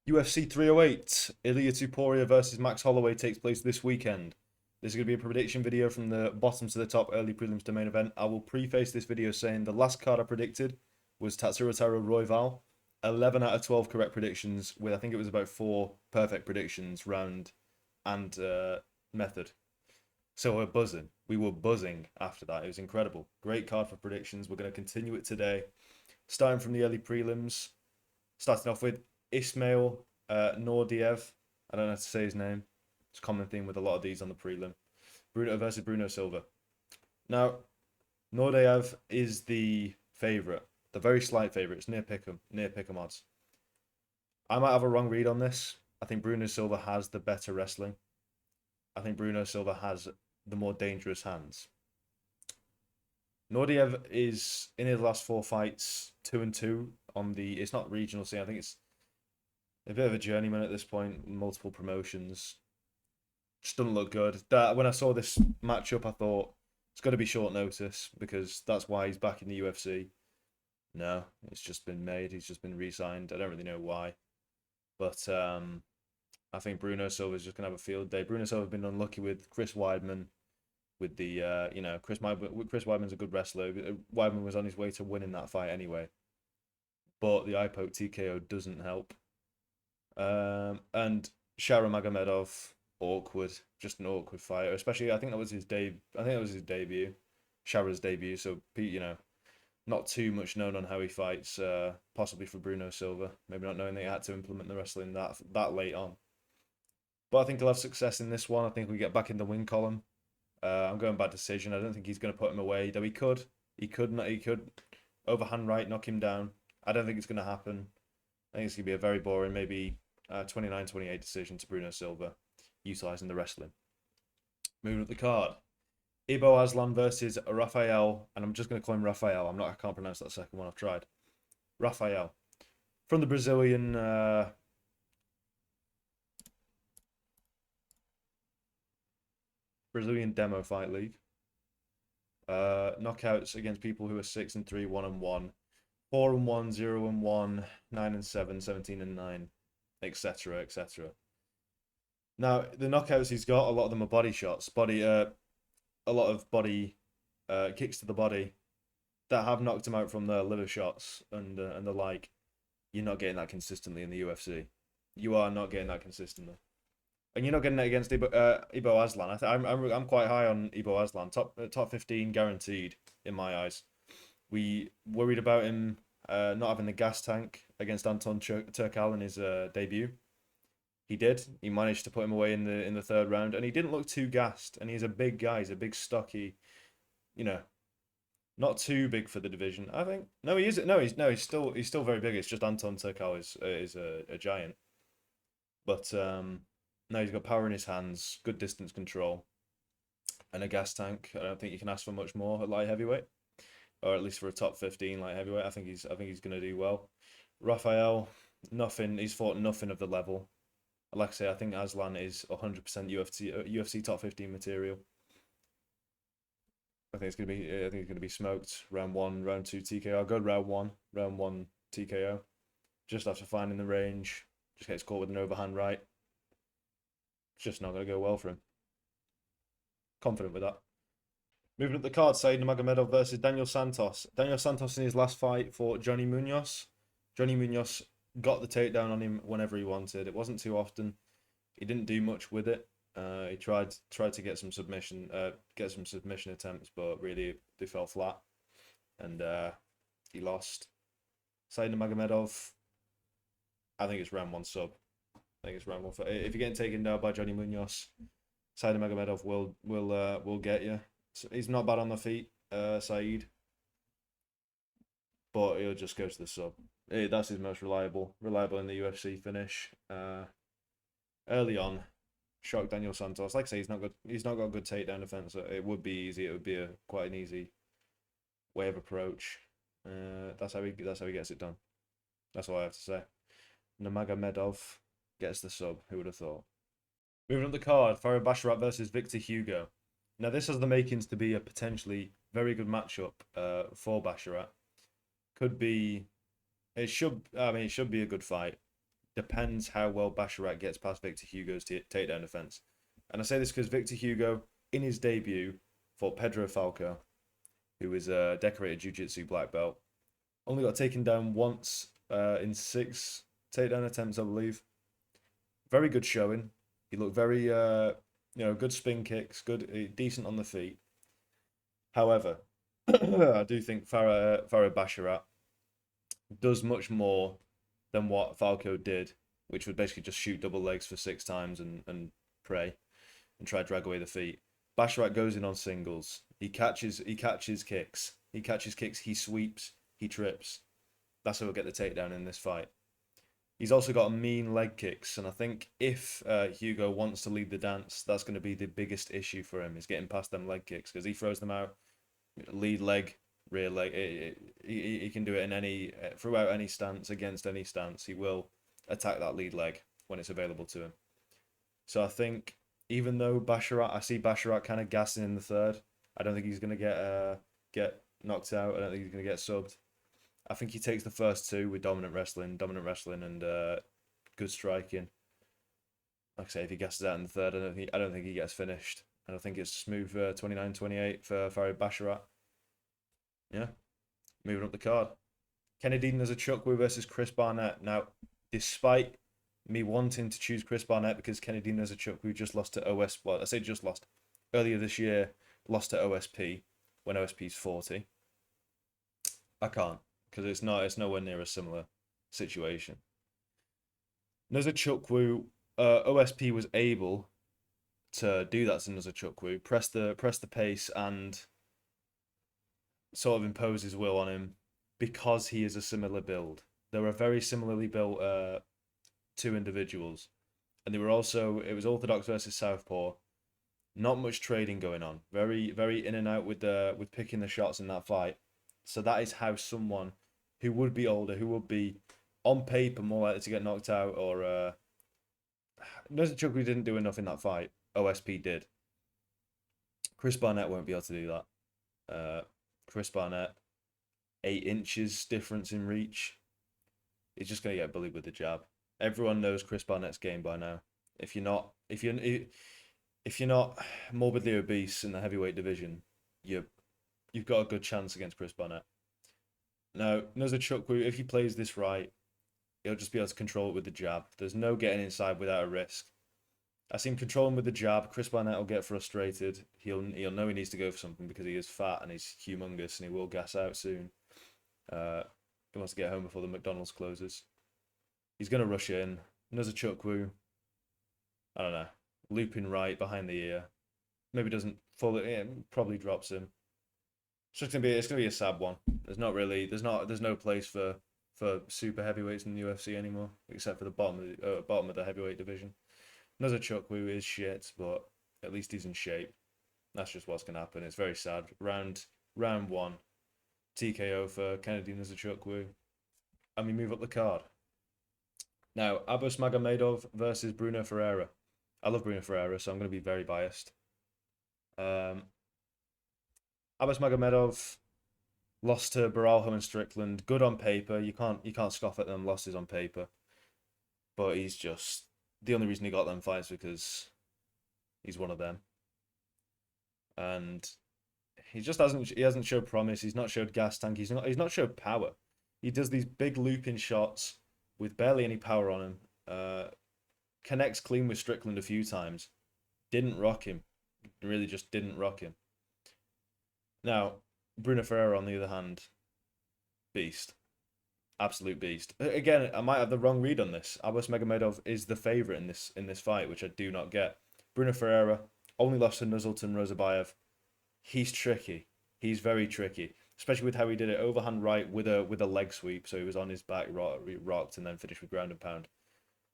UFC 308, Ilya Topuria versus Max Holloway takes place this weekend. This is going to be a prediction video from the bottom to the top early prelims to main event. I will preface this video saying the last card I predicted was Tatsuro Royval. 11 out of 12 correct predictions with I think it was about 4 perfect predictions round and method. So we're buzzing. We were buzzing after that. It was incredible. Great card for predictions. We're going to continue it today. Starting from the early prelims. Starting off with Ismail Nordiev. I don't know how to say his name. It's a common theme with a lot of these on the prelim. Bruno versus Bruno Silva. Now, Nordiev is the favourite. The very slight favourite. It's near Pick'em odds. I might have a wrong read on this. I think Bruno Silva has the better wrestling. I think Bruno Silva has the more dangerous hands. Nordiev is in his last 4 fights 2-2 on the. It's not regional scene. I think it's a bit of a journeyman at this point. Multiple promotions. Just doesn't look good. When I saw this matchup, I thought it's got to be short notice because that's why he's back in the UFC. No, it's just been made. He's just been re-signed. I don't really know why, but I think Bruno Silva's just gonna have a field day. Bruno Silva's been unlucky with Chris Weidman. With the Chris Weidman's a good wrestler. Weidman was on his way to winning that fight anyway, but the eye poke TKO doesn't help. And Shara Magomedov, awkward, just an awkward fighter. Especially, I think that was his debut. Shara's debut. So not too much known on how he fights. Possibly for Bruno Silva, maybe not knowing that he had to implement the wrestling that late on. But I think he'll have success in this one. I think we get back in the win column. I'm going bad decision. I don't think he's going to put him away. Though he could overhand right knock him down. I don't think it's going to happen. I think it's going to be a very boring, maybe 29-28 decision to Bruno Silva, utilising the wrestling. Moving up the card. Ibo Aslan versus Rafael, and I'm just going to call him Rafael. I can't pronounce that second one. I've tried. Rafael. From the Brazilian Demo Fight League. Knockouts against people who are 6-3, 1-1, 4-1, 0-1, 9-7, 17-9, etc., etc. Now the knockouts he's got, a lot of them are body shots, a lot of body kicks to the body that have knocked him out from the liver shots and the like. You're not getting that consistently in the UFC. You are not getting that consistently. And you're not getting it against Ibo Aslan. I'm quite high on Ibo Aslan. Top 15 guaranteed in my eyes. We worried about him not having the gas tank against Anton Turkal in his debut. He did. He managed to put him away in the third round, and he didn't look too gassed. And he's a big guy. He's a big, stocky, not too big for the division. I think no, he isn't. No, he's still very big. It's just Anton Turkal is a giant, but no, he's got power in his hands, good distance control, and a gas tank. I don't think you can ask for much more at light heavyweight, or at least for a top 15 light heavyweight. I think he's going to do well. Rafael, nothing. He's fought nothing of the level. Like I say, I think Aslan is 100% UFC top 15 material. I think he's gonna be smoked round 1, round 2 TKO. I'll go round 1 TKO. Just after finding the range, just gets caught with an overhand right. It's just not gonna go well for him. Confident with that. Moving up the card, Said Nurmagomedov versus Daniel Santos. Daniel Santos in his last fight fought Johnny Munoz. Johnny Munoz got the takedown on him whenever he wanted. It wasn't too often. He didn't do much with it. He tried to get some submission attempts, but really they fell flat, and he lost. Said Nurmagomedov, I think it's round 1 sub. I think it's round 1. If you're getting taken down by Johnny Munoz, Said Nurmagomedov will get you. So he's not bad on the feet, Said, but he'll just go to the sub. That's his most reliable in the UFC finish. Early on, shocked Daniel Santos. Like I say, he's not good. He's not got a good takedown defense. So it would be easy. It would be quite an easy way of approach. That's how he gets it done. That's all I have to say. Nurmagomedov gets the sub. Who would have thought? Moving up the card, Farid Basharat versus Victor Hugo. Now this has the makings to be a potentially very good matchup for Basharat. It should be a good fight. depends how well Basharat gets past Victor Hugo's takedown defense. And I say this because Victor Hugo, in his debut, fought Pedro Falco, who is a decorated jiu-jitsu black belt. Only got taken down once in 6 takedown attempts, I believe. Very good showing. He looked very, good spin kicks, good, decent on the feet. However, I do think Farah Basharat does much more than what Falco did, which would basically just shoot double legs for 6 times and pray and try to drag away the feet. Basharat goes in on singles. He catches kicks. He sweeps, he trips. That's how he'll get the takedown in this fight. He's also got mean leg kicks, and I think if Hugo wants to lead the dance, that's going to be the biggest issue for him, is getting past them leg kicks, because he throws them out, lead leg, rear leg. He can do it in throughout any stance, against any stance. He will attack that lead leg when it's available to him. So I think even though I see Basharat kind of gassing in the third. I don't think he's going to get knocked out. I don't think he's going to get subbed. I think he takes the first 2 with dominant wrestling and good striking. Like I say, if he gasses out in the third, I don't think he gets finished. I don't think it's smooth 29-28 for Farid Basharat. Yeah, moving up the card. Kennedy Nzechukwu versus Chris Barnett. Now, despite me wanting to choose Chris Barnett because Kennedy Nzechukwu just lost to I say just lost. Earlier this year, lost to OSP when OSP's 40. I can't, because it's nowhere near a similar situation. Nzechukwu, OSP was able to do that to Nzechukwu, press the pace and sort of impose his will on him because he is a similar build. They were very similarly built 2 individuals, and it was orthodox versus southpaw. Not much trading going on. Very, very in and out with picking the shots in that fight. So that is how someone who would be older, who would be on paper more likely to get knocked out, or Nzechukwu didn't do enough in that fight. OSP did. Chris Barnett won't be able to do that. Chris Barnett, 8 inches difference in reach. He's just going to get bullied with the jab. Everyone knows Chris Barnett's game by now. If you're not morbidly obese in the heavyweight division, you've got a good chance against Chris Barnett. Now, Nzechukwu, if he plays this right, he'll just be able to control it with the jab. There's no getting inside without a risk. I see him controlling with the jab. Chris Barnett will get frustrated. He'll know he needs to go for something because he is fat and he's humongous and he will gas out soon. He wants to get home before the McDonald's closes. He's going to rush in. Nzechukwu, I don't know, looping right behind the ear. Maybe doesn't probably drops him. It's gonna be a sad one. There's no place for super heavyweights in the UFC anymore, except for the bottom of the heavyweight division. Nzechukwu is shit, but at least he's in shape. That's just what's gonna happen. It's very sad. Round 1, TKO for Kennedy Nzechukwu, and we move up the card. Now, Abus Magomedov versus Bruno Ferreira. I love Bruno Ferreira, so I'm going to be very biased. Abus Magomedov lost to Baralho and Strickland. Good on paper. You can't scoff at them losses on paper. But he's just the only reason he got them fights because he's one of them. And he just hasn't showed promise. He's not showed gas tank. He's not showed power. He does these big looping shots with barely any power on him. Connects clean with Strickland a few times. Didn't rock him. Really just didn't rock him. Now, Bruno Ferreira, on the other hand, beast. Absolute beast. Again, I might have the wrong read on this. Abus Magomedov is the favourite in this fight, which I do not get. Bruno Ferreira only lost to Nuzultan Rozabayev. He's tricky. He's very tricky. Especially with how he did it overhand right with a leg sweep. So he was on his back, rocked, and then finished with ground and pound.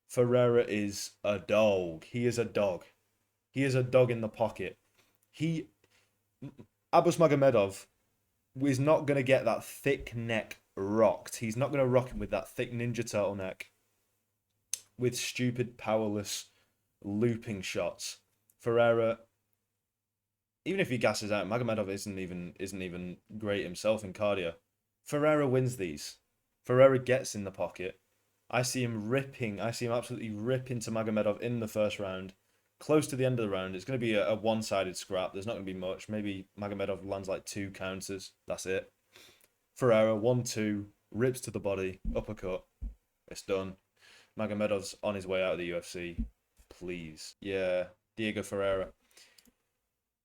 Ferreira is a dog. He is a dog. He is a dog in the pocket. Abus Magomedov is not going to get that thick neck rocked. He's not going to rock him with that thick Ninja Turtle neck with stupid, powerless, looping shots. Ferreira, even if he gasses out, Magomedov isn't even great himself in cardio. Ferreira wins these. Ferreira gets in the pocket. I see him ripping. I see him absolutely rip into Magomedov in the first round. Close to the end of the round, it's going to be a one-sided scrap. There's not going to be much. Maybe Magomedov lands like 2 counters. That's it. Ferreira 1-2 rips to the body, uppercut. It's done. Magomedov's on his way out of the UFC. Please, yeah, Diego Ferreira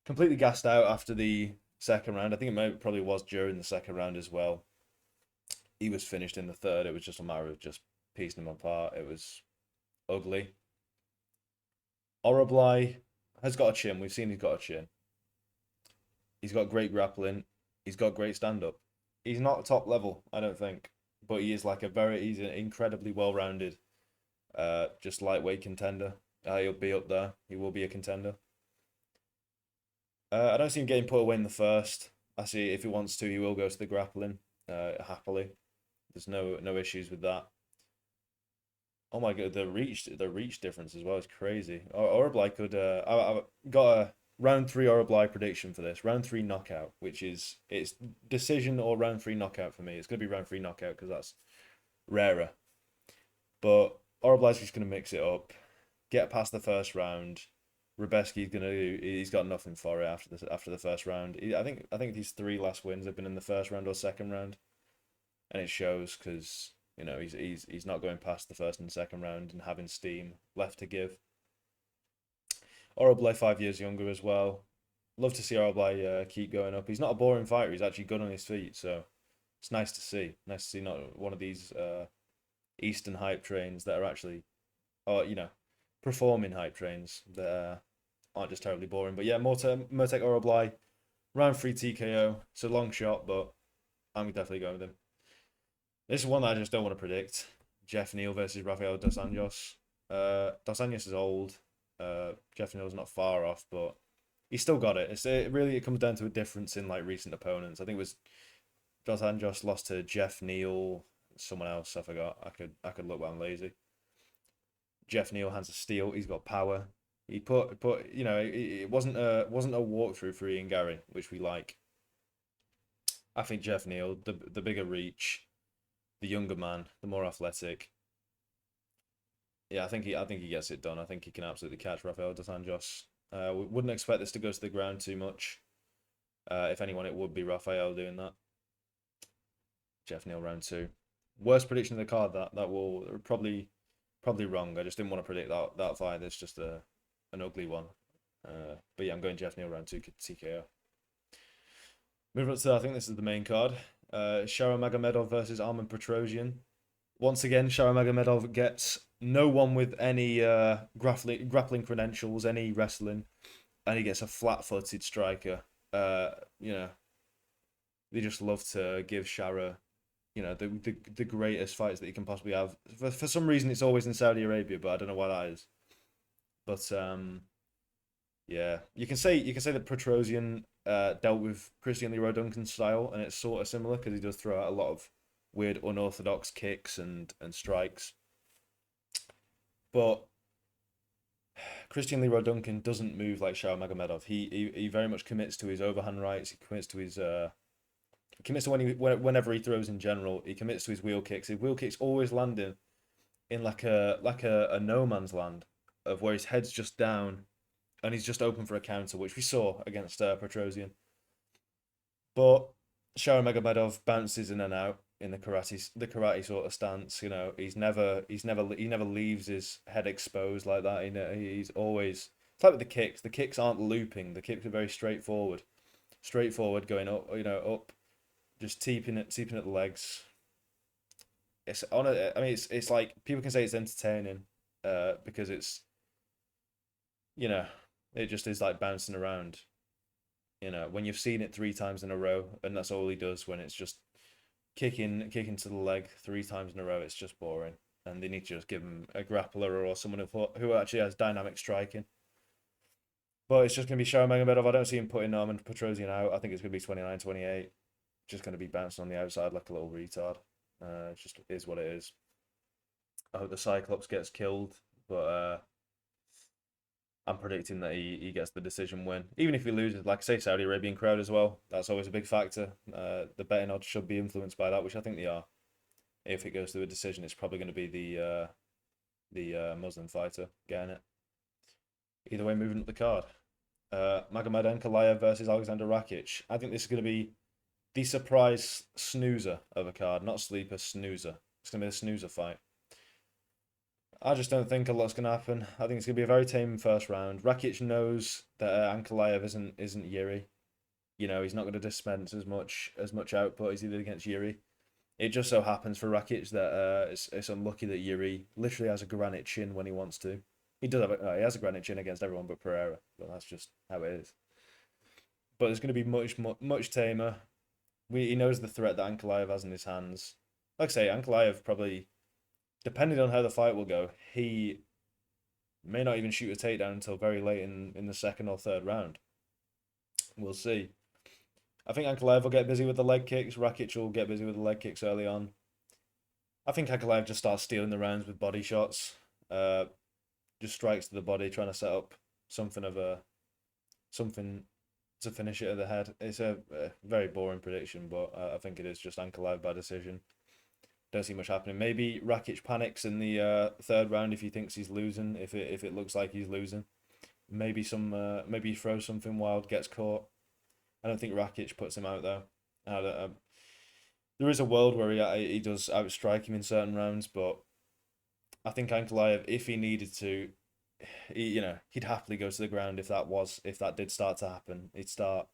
completely gassed out after the second round. I think probably was during the second round as well. He was finished in the third. It was just a matter of just piecing him apart. It was ugly. Oroblai has got a chin. We've seen he's got a chin. He's got great grappling. He's got great stand up. He's not top level, I don't think, but he is like he's an incredibly well rounded, just lightweight contender. He'll be up there. He will be a contender. I don't see him getting put away in the first. I see if he wants to, he will go to the grappling happily. There's no issues with that. Oh my god, the reach difference as well is crazy. Oroblai could. I've got a round three Oroblai prediction for this. Round three knockout, which is it's decision or round three knockout for me. It's gonna be round three knockout because that's rarer. But Oroblai's just gonna mix it up, get past the first round. Rubeski's gonna he's got nothing for it after the first round. I think these three last wins have been in the first round or second round, and it shows because he's not going past the first and second round and having steam left to give. Oroblai 5 years younger as well. Love to see Oroblai keep going up. He's not a boring fighter. He's actually good on his feet, so it's nice to see. Nice to see not one of these Eastern hype trains that are actually, or performing hype trains that aren't just terribly boring. But yeah, Murtek Oroblai, round three TKO. It's a long shot, but I'm definitely going with him. This is one that I just don't want to predict. Jeff Neal versus Rafael dos Anjos. Dos Anjos is old. Jeff Neal's not far off, but he's still got it. It comes down to a difference in like recent opponents. I think it was Dos Anjos lost to Jeff Neal, someone else. I forgot. I could look while I'm lazy. Jeff Neal hands of steel. He's got power. He put it wasn't a walkthrough for Ian Gary, which we like. I think Jeff Neal, the bigger reach, the younger man, the more athletic. Yeah, I think he gets it done. I think he can absolutely catch Rafael dos Anjos. We wouldn't expect this to go to the ground too much. If anyone, it would be Rafael doing that. Jeff Neal round two. Worst prediction of the card. That will probably wrong. I just didn't want to predict that fight. It's just an ugly one. But yeah, I'm going Jeff Neal round two TKO. Moving on to, I think this is the main card. Sharo Magomedov versus Armen Petrosyan. Once again, Sharo Magomedov gets no one with any grappling credentials, any wrestling, and he gets a flat-footed striker. They just love to give Sharo, the greatest fights that you can possibly have. For some reason, it's always in Saudi Arabia, but I don't know why that is. But yeah, you can say that Petrosyan dealt with Christian Leroy Duncan's style, and it's sort of similar because he does throw out a lot of weird unorthodox kicks and strikes. But Christian Leroy Duncan doesn't move like Sharo Magomedov. He very much commits to his overhand rights. He commits to his whenever he throws in general. He commits to his wheel kicks. His wheel kicks always landing in like a no man's land of where his head's just down and he's just open for a counter, which we saw against Petrosyan. But Sharo Magomedov bounces in and out in the karate sort of stance. He never leaves his head exposed like that. He's always, it's like with the kicks. The kicks aren't looping. The kicks are very straightforward going up. Up, just teeping at the legs. It's like people can say it's entertaining, because it's, it just is like bouncing around. When you've seen it 3 times in a row, and that's all he does when it's just kicking to the leg 3 times in a row, it's just boring. And they need to just give him a grappler or someone who actually has dynamic striking. But it's just going to be Sharo Magomedov. I don't see him putting Armen Petrosyan out. I think it's going to be 29-28. Just going to be bouncing on the outside like a little retard. It just is what it is. I hope the Cyclops gets killed, but I'm predicting that he gets the decision win. Even if he loses, like I say, Saudi Arabian crowd as well. That's always a big factor. The betting odds should be influenced by that, which I think they are. if it goes to a decision, it's probably going to be the Muslim fighter getting it. Either way, moving up the card. Magomed Ankalaev versus Alexander Rakic. I think this is going to be the surprise snoozer of a card, not sleeper, snoozer. It's going to be a snoozer fight. I just don't think a lot's going to happen. I think it's going to be a very tame first round. Rakic knows that Ankalaev isn't Yuri. You know, he's not going to dispense as much output as he did against Yuri. It just so happens for Rakic that it's unlucky that Yuri literally has a granite chin when he wants to. He does have he has a granite chin against everyone but Pereira, but that's just how it is. But it's going to be much tamer. He knows the threat that Ankalaev has in his hands. Like I say, Ankalaev probably, depending on how the fight will go, he may not even shoot a takedown until very late in the second or third round. We'll see. I think Ankalaev will get busy with the leg kicks. Rakic will get busy with the leg kicks early on. I think Ankalaev just starts stealing the rounds with body shots. Just strikes to the body, trying to set up something to finish it at the head. It's a very boring prediction, but I think it is just Ankalaev by decision. Don't see much happening. Maybe Rakic panics in the third round if he thinks he's losing. If it looks like he's losing, maybe he throws something wild, gets caught. I don't think Rakic puts him out though. There is a world where he does outstrike him in certain rounds, but I think Ankalaev, if he needed to, he'd happily go to the ground if that did start to happen. He'd start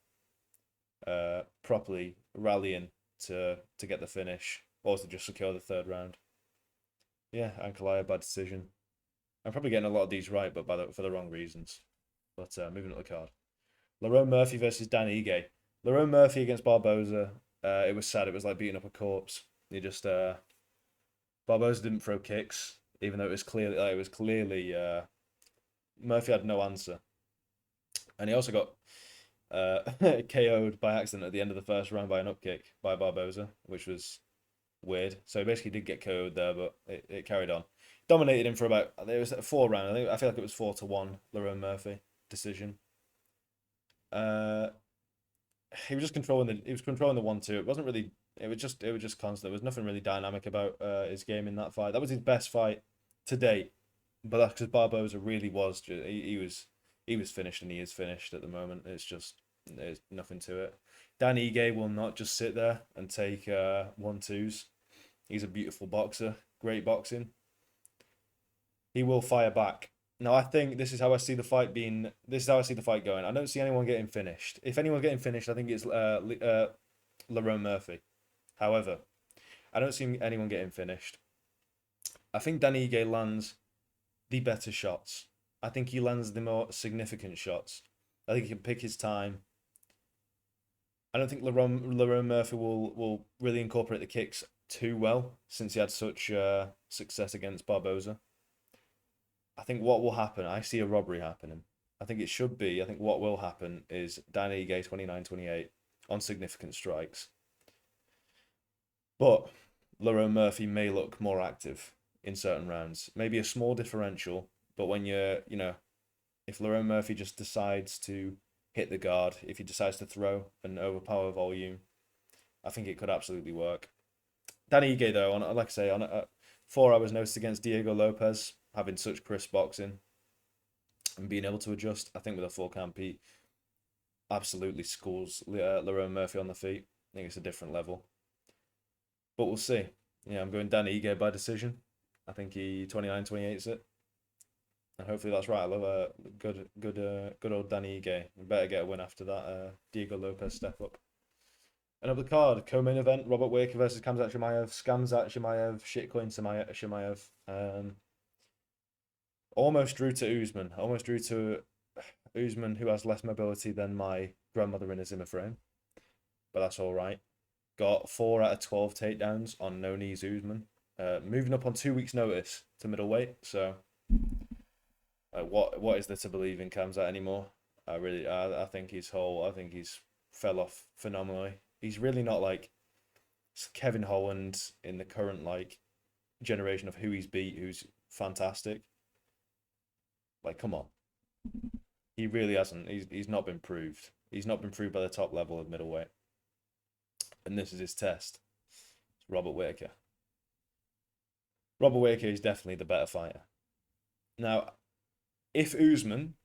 properly rallying to get the finish, or to just secure the third round. Yeah, Ankalaev by decision. I'm probably getting a lot of these right, but for the wrong reasons. But moving up the card. Lerone Murphy versus Dan Ige. Lerone Murphy against Barboza. It was sad. It was like beating up a corpse. Barboza didn't throw kicks, even though it was clearly Murphy had no answer, and he also got KO'd by accident at the end of the first round by an upkick by Barboza, which was weird. So he basically did get KO'd there, but it carried on. Dominated him for about, it was a 4 round. I feel like it was 4-1. Lerone Murphy decision. He was just controlling the 1-2. It wasn't really. It was just constant. There was nothing really dynamic about his game in that fight. That was his best fight to date, but that's because Barboza really was. He was finished, and he is finished at the moment. There's nothing to it. Dan Ige will not just sit there and take 1-2s. He's a beautiful boxer, great boxing. He will fire back. Now, I think this is how I see the fight being. This is how I see the fight going. I don't see anyone getting finished. If anyone's getting finished, I think it's Lerone Murphy. However, I don't see anyone getting finished. I think Dan Ige lands the better shots. I think he lands the more significant shots. I think he can pick his time. I don't think Lerone Murphy will really incorporate the kicks too well since he had such success against Barboza. I think what will happen, I see a robbery happening. I think what will happen is Dan Ige 29-28 on significant strikes. But Lerone Murphy may look more active in certain rounds. Maybe a small differential, but when if Lerone Murphy just decides to hit the guard, if he decides to throw and overpower volume, I think it could absolutely work. Dan Ige, though, on 4 hours notice against Diego Lopez, having such crisp boxing and being able to adjust, I think with a full camp, he absolutely schools Lerone Murphy on the feet. I think it's a different level. But we'll see. Yeah, I'm going Dan Ige by decision. I think he 29-28s it. And hopefully that's right. I love a good old Dan Ige. We better get a win after that Diego Lopez step up. And up the card, co-main event, Robert Whittaker versus Khamzat Chimaev, shitcoin Chimaev. Almost drew to Usman. Almost drew to Usman, who has less mobility than my grandmother in a Zimmer frame. But that's all right. Got 4 out of 12 takedowns on no knees Usman. Moving up on 2 weeks' notice to middleweight. So, what is there to believe in Khamzat anymore? I think he's fell off phenomenally. He's really not like Kevin Holland in the current generation of who he's beat, who's fantastic. Like, come on. He really hasn't. He's not been proved. He's not been proved by the top level of middleweight. And this is his test. It's Robert Whittaker. Robert Whittaker is definitely the better fighter. Now, if Usman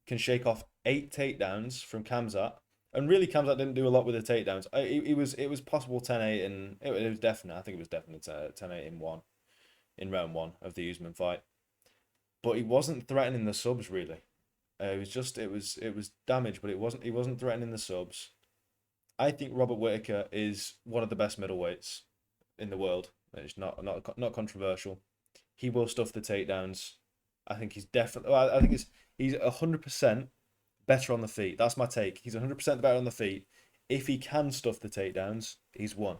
can shake off 8 takedowns from Khamzat, and really Khamzat didn't do a lot with the takedowns. It was possible 10-8, and it was definite. I think it was definitely 10-8 in round one of the Usman fight. But he wasn't threatening the subs really. It was damage, but he wasn't threatening the subs. I think Robert Whittaker is one of the best middleweights in the world. It's not controversial. He will stuff the takedowns. I think he's definitely. Well, I think he's 100% better on the feet. That's my take. He's 100% better on the feet. If he can stuff the takedowns, he's won.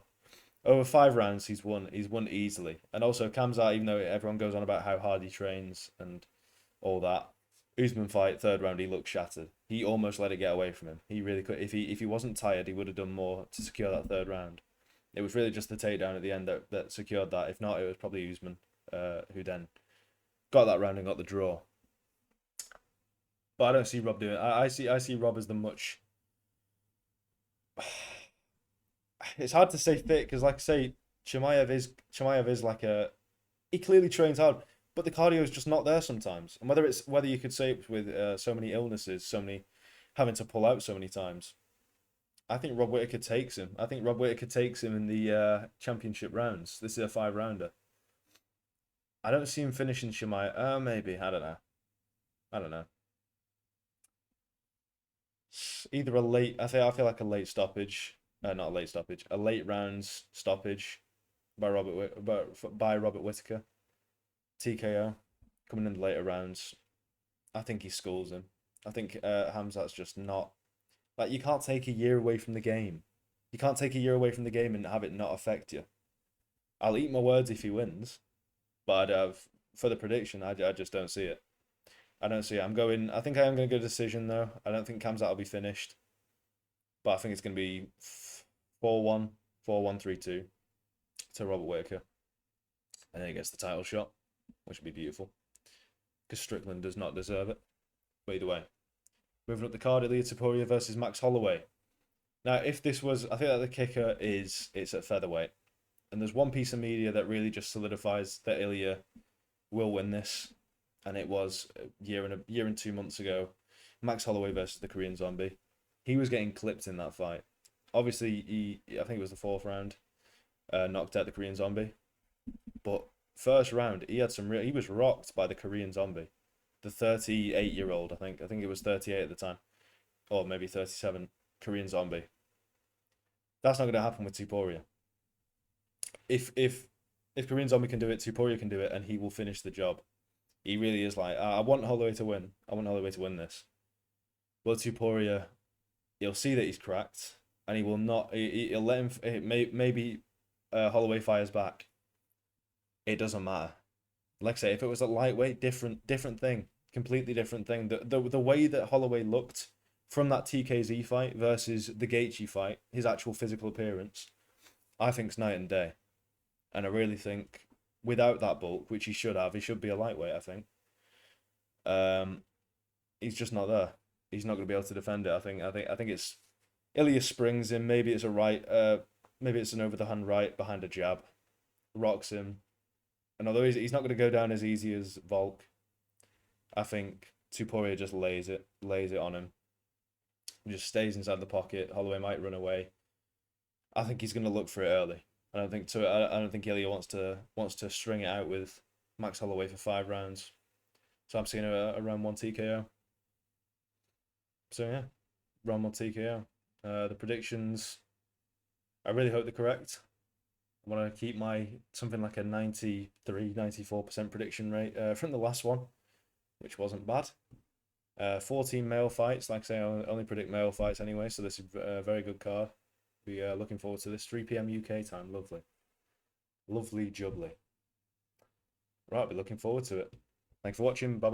Over 5 rounds, he's won. He's won easily. And also, Khamzat, even though everyone goes on about how hard he trains and all that, Usman fight, 3rd round, he looked shattered. He almost let it get away from him. He really could. If he wasn't tired, he would have done more to secure that 3rd round. It was really just the takedown at the end that secured that. If not, it was probably Usman who then got that round and got the draw. But I don't see Rob doing it. I see Rob as the much. It's hard to say fit because, like I say, Chimaev is like a. He clearly trains hard, but the cardio is just not there sometimes. And whether you could say it with so many illnesses, so many having to pull out so many times. I think Rob Whittaker takes him. I think Rob Whittaker takes him in the championship rounds. This is a 5-rounder. I don't see him finishing Chimaev. Maybe I don't know. I don't know. Either a late. I feel like a late stoppage. Not a late stoppage. A late rounds stoppage by Robert Whittaker. TKO coming in the later rounds. I think he schools him. I think Hamzat's just not like you can't take a year away from the game. You can't take a year away from the game and have it not affect you. I'll eat my words if he wins, but for the prediction, I just don't see it. I don't see it. I think I am going to go decision though. I don't think Hamzat will be finished, but I think it's going to be 4-1, 4-1, 3-2 to Robert Whittaker, and then he gets the title shot, which would be beautiful because Strickland does not deserve it. But either way, moving up the card, Ilia Topuria versus Max Holloway. Now, if this was, I think that the kicker is it's at featherweight, and there's one piece of media that really just solidifies that Ilia will win this, and it was a year and 2 months ago, Max Holloway versus the Korean Zombie. He was getting clipped in that fight. Obviously, I think it was the 4th round, knocked out the Korean Zombie, but 1st round he had he was rocked by the Korean Zombie, the 38-year-old. I think it was 38 at the time, or maybe 37. Korean Zombie. That's not going to happen with Topuria. If Korean Zombie can do it, Topuria can do it, and he will finish the job. He really is like I want Holloway to win. I want Holloway to win this. Well, Topuria, he'll see that he's cracked, and he will not. He'll let him. Maybe Holloway fires back. It doesn't matter. Like I say, if it was a lightweight, different thing, completely different thing. The way that Holloway looked from that TKZ fight versus the Gaethje fight, his actual physical appearance, I think it's night and day. And I really think without that bulk, which he should have, he should be a lightweight. I think. He's just not there. He's not going to be able to defend it. I think it's Ilya springs him. Maybe it's a right. Maybe it's an over the hand right behind a jab, rocks him. And although he's not going to go down as easy as Volk, I think Topuria just lays it on him. He just stays inside the pocket. Holloway might run away. I think he's going to look for it early. I don't think Ilya wants to string it out with Max Holloway for 5 rounds. So I'm seeing a round 1 TKO. So yeah, round 1 TKO. The predictions, I really hope they're correct. I want to keep my something like a 93-94% prediction rate from the last one, which wasn't bad. 14 male fights. Like I say, I only predict male fights anyway, so this is a very good card. Be looking forward to this. 3 p.m. UK time. Lovely. Lovely jubbly. Right, be looking forward to it. Thanks for watching. Bye-bye.